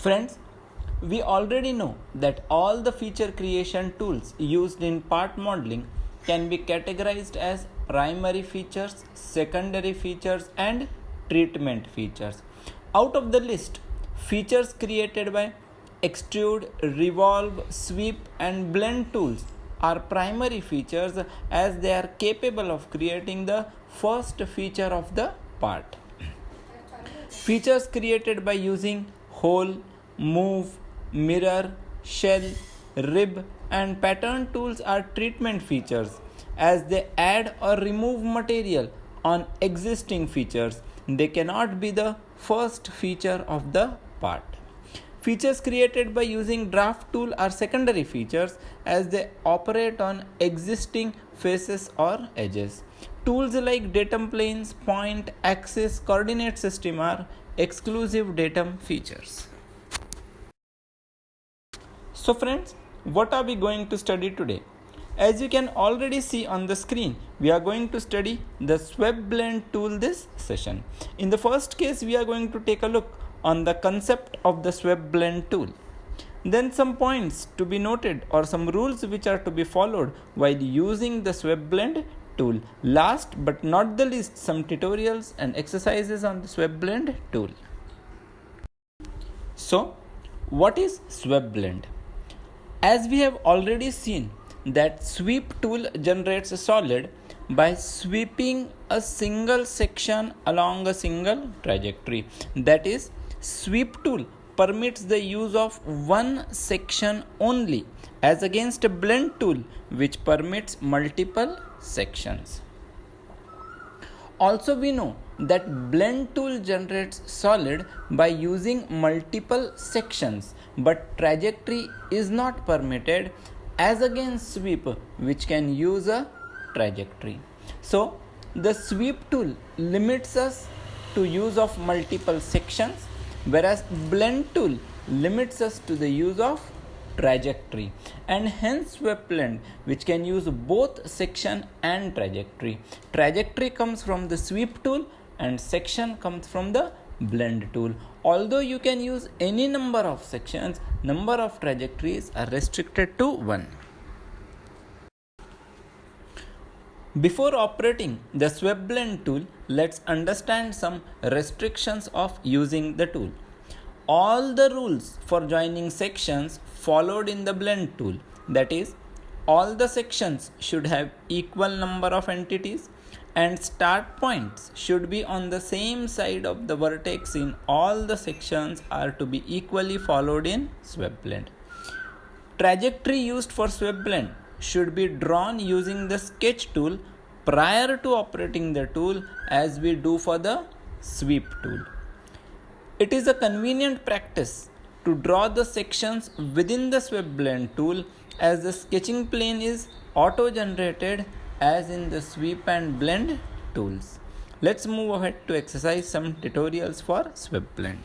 Friends, we already know that all the feature creation tools used in part modeling can be categorized as primary features, secondary features, and treatment features. Out of the list, features created by extrude, revolve, sweep, and blend tools are primary features as they are capable of creating the first feature of the part. Features created by using hole, move, mirror, shell, rib, and pattern tools are treatment features as they add or remove material on existing features. They cannot be the first feature of the part. Features created by using draft tool are secondary features as they operate on existing faces or edges. Tools like datum planes, point, axis, coordinate system are exclusive datum features. So friends, what are we going to study today? As you can already see on the screen, we are going to study the SwepBlend tool this session. In the first case, we are going to take a look on the concept of the SwepBlend tool. Then some points to be noted or some rules which are to be followed while using the SwepBlend tool. Last but not the least, some tutorials and exercises on the SwepBlend tool. So, what is SwepBlend? As we have already seen that sweep tool generates a solid by sweeping a single section along a single trajectory. That is, sweep tool permits the use of one section only as against a blend tool which permits multiple sections. Also we know that blend tool generates solid by using multiple sections, but trajectory is not permitted as against sweep which can use a trajectory. So the sweep tool limits us to use of multiple sections, whereas blend tool limits us to the use of trajectory, and hence SwepBlend which can use both section and trajectory. Trajectory comes from the sweep tool and section comes from the blend tool. Although you can use any number of sections, number of trajectories are restricted to 1. Before operating the SwepBlend tool, let's understand some restrictions of using the tool. All the rules for joining sections followed in the blend tool, that is, all the sections should have equal number of entities and start points should be on the same side of the vertex in all the sections are to be equally followed in SwepBlend. Trajectory used for SwepBlend should be drawn using the sketch tool prior to operating the tool as we do for the sweep tool. It is a convenient practice to draw the sections within the SwepBlend tool as the sketching plane is auto-generated as in the sweep and blend tools. Let's move ahead to exercise some tutorials for SwepBlend.